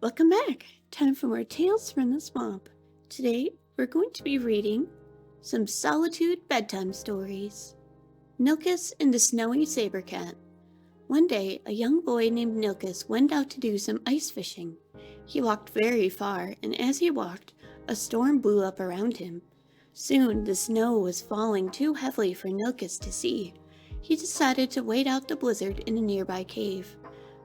Welcome back! Time for more Tales from the Swamp. Today, we're going to be reading some Solitude bedtime stories. Nilkus and the Snowy Saber Cat. One day, a young boy named Nilkus went out to do some ice fishing. He walked very far, and as he walked, a storm blew up around him. Soon, the snow was falling too heavily for Nilkus to see. He decided to wait out the blizzard in a nearby cave.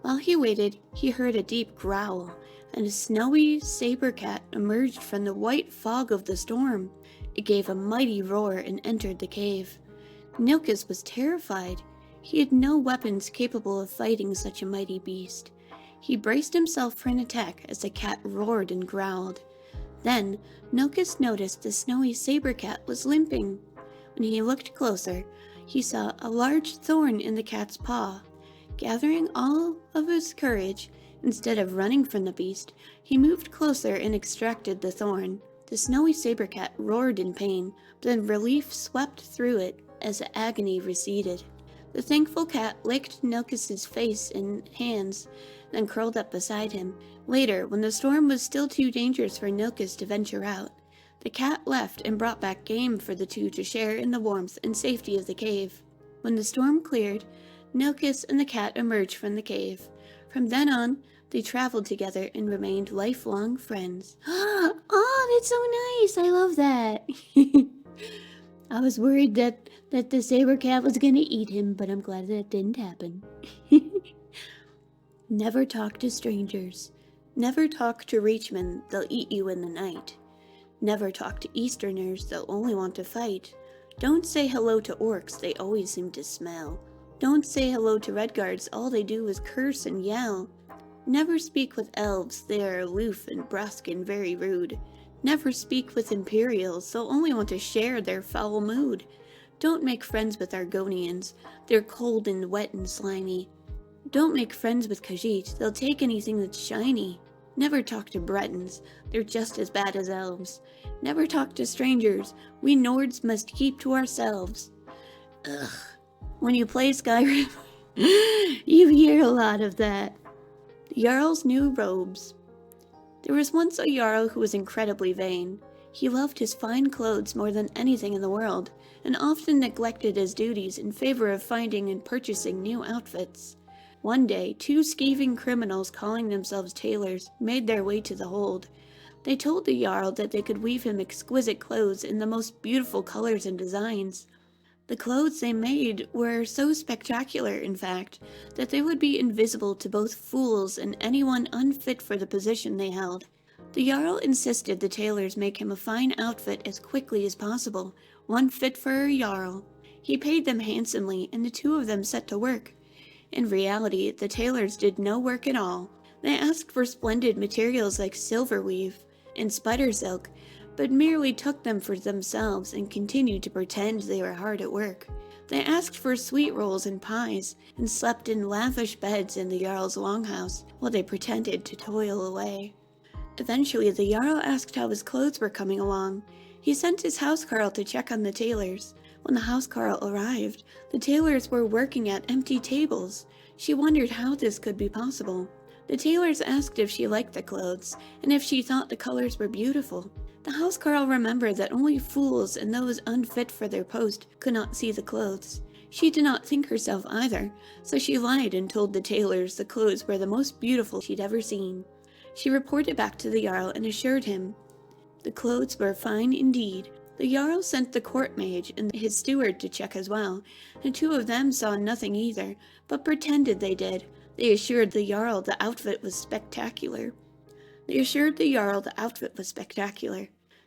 While he waited, he heard a deep growl, and a snowy saber cat emerged from the white fog of the storm. It gave a mighty roar and entered the cave. Nilkus was terrified. He had no weapons capable of fighting such a mighty beast. He braced himself for an attack as the cat roared and growled. Then, Nilkus noticed the snowy saber cat was limping. When he looked closer, he saw a large thorn in the cat's paw. Gathering all of his courage, instead of running from the beast, he moved closer and extracted the thorn. The snowy saber cat roared in pain, but then relief swept through it as the agony receded. The thankful cat licked Nilkus's face and hands, then curled up beside him. Later, when the storm was still too dangerous for Nilkus to venture out, the cat left and brought back game for the two to share in the warmth and safety of the cave. When the storm cleared, Nilkus and the cat emerged from the cave. From then on, they traveled together and remained lifelong friends. Oh, that's so nice! I love that! I was worried that the saber cat was gonna eat him, but I'm glad that didn't happen. Never talk to strangers. Never talk to Reachmen, they'll eat you in the night. Never talk to Easterners, they'll only want to fight. Don't say hello to orcs, they always seem to smell. Don't say hello to Redguards, all they do is curse and yell. Never speak with elves, they are aloof and brusque and very rude. Never speak with Imperials, they'll only want to share their foul mood. Don't make friends with Argonians, they're cold and wet and slimy. Don't make friends with Khajiit, they'll take anything that's shiny. Never talk to Bretons, they're just as bad as elves. Never talk to strangers, we Nords must keep to ourselves. Ugh. When you play Skyrim, you hear a lot of that. The Jarl's new robes. There was once a Jarl who was incredibly vain. He loved his fine clothes more than anything in the world, and often neglected his duties in favor of finding and purchasing new outfits. One day, two skeeving criminals calling themselves tailors made their way to the hold. They told the Jarl that they could weave him exquisite clothes in the most beautiful colors and designs. The clothes they made were so spectacular, in fact, that they would be invisible to both fools and anyone unfit for the position they held. The Jarl insisted the tailors make him a fine outfit as quickly as possible, one fit for a Jarl. He paid them handsomely, and the two of them set to work. In reality, the tailors did no work at all. They asked for splendid materials like silver weave and spider silk, but merely took them for themselves and continued to pretend they were hard at work. They asked for sweet rolls and pies, and slept in lavish beds in the Jarl's longhouse, while they pretended to toil away. Eventually, the Jarl asked how his clothes were coming along. He sent his housecarl to check on the tailors. When the housecarl arrived, the tailors were working at empty tables. She wondered how this could be possible. The tailors asked if she liked the clothes, and if she thought the colors were beautiful. The housecarl remembered that only fools and those unfit for their post could not see the clothes. She did not think herself either, so she lied and told the tailors the clothes were the most beautiful she'd ever seen. She reported back to the Jarl and assured him the clothes were fine indeed. The Jarl sent the court mage and his steward to check as well, and two of them saw nothing either, but pretended they did. They assured the Jarl the outfit was spectacular.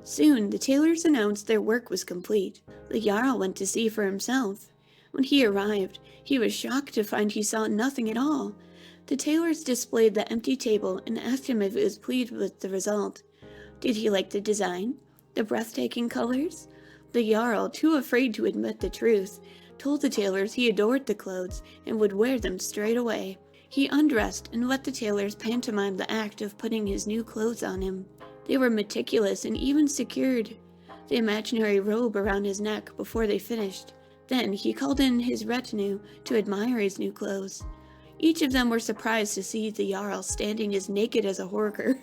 Soon, the tailors announced their work was complete. The Jarl went to see for himself. When he arrived, he was shocked to find he saw nothing at all. The tailors displayed the empty table and asked him if he was pleased with the result. Did he like the design? The breathtaking colors? The Jarl, too afraid to admit the truth, told the tailors he adored the clothes and would wear them straight away. He undressed and let the tailors pantomime the act of putting his new clothes on him. They were meticulous and even secured the imaginary robe around his neck before they finished. Then he called in his retinue to admire his new clothes. Each of them were surprised to see the Jarl standing as naked as a horker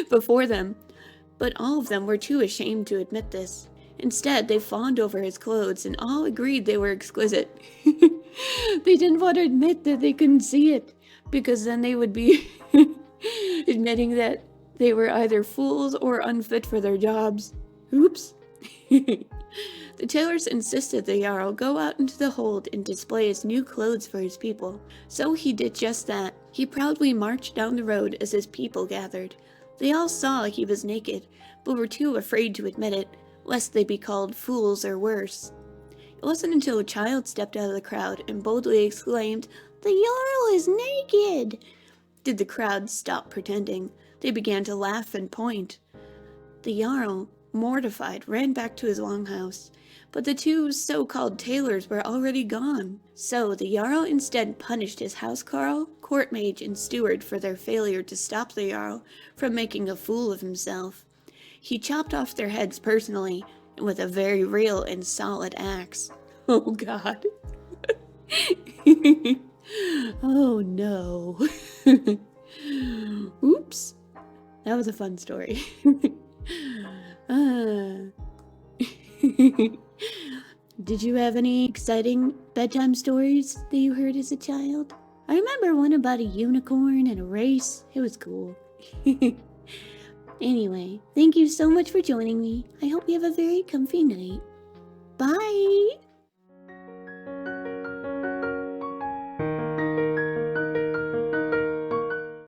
before them, but all of them were too ashamed to admit this. Instead, they fawned over his clothes and all agreed they were exquisite. They didn't want to admit that they couldn't see it, because then they would be admitting that they were either fools or unfit for their jobs. Oops. The tailors insisted the Jarl go out into the hold and display his new clothes for his people. So he did just that. He proudly marched down the road as his people gathered. They all saw he was naked, but were too afraid to admit it, lest they be called fools or worse. It wasn't until a child stepped out of the crowd and boldly exclaimed, "The Jarl is naked!" did the crowd stop pretending. They began to laugh and point. The Jarl, mortified, ran back to his longhouse, but the two so-called tailors were already gone. So the Jarl instead punished his housecarl, court mage, and steward for their failure to stop the Jarl from making a fool of himself. He chopped off their heads personally, and with a very real and solid axe. Oh God. Oh no. Oops. That was a fun story. Did you have any exciting bedtime stories that you heard as a child? I remember one about a unicorn and a race. It was cool. Anyway, thank you so much for joining me. I hope you have a very comfy night. Bye!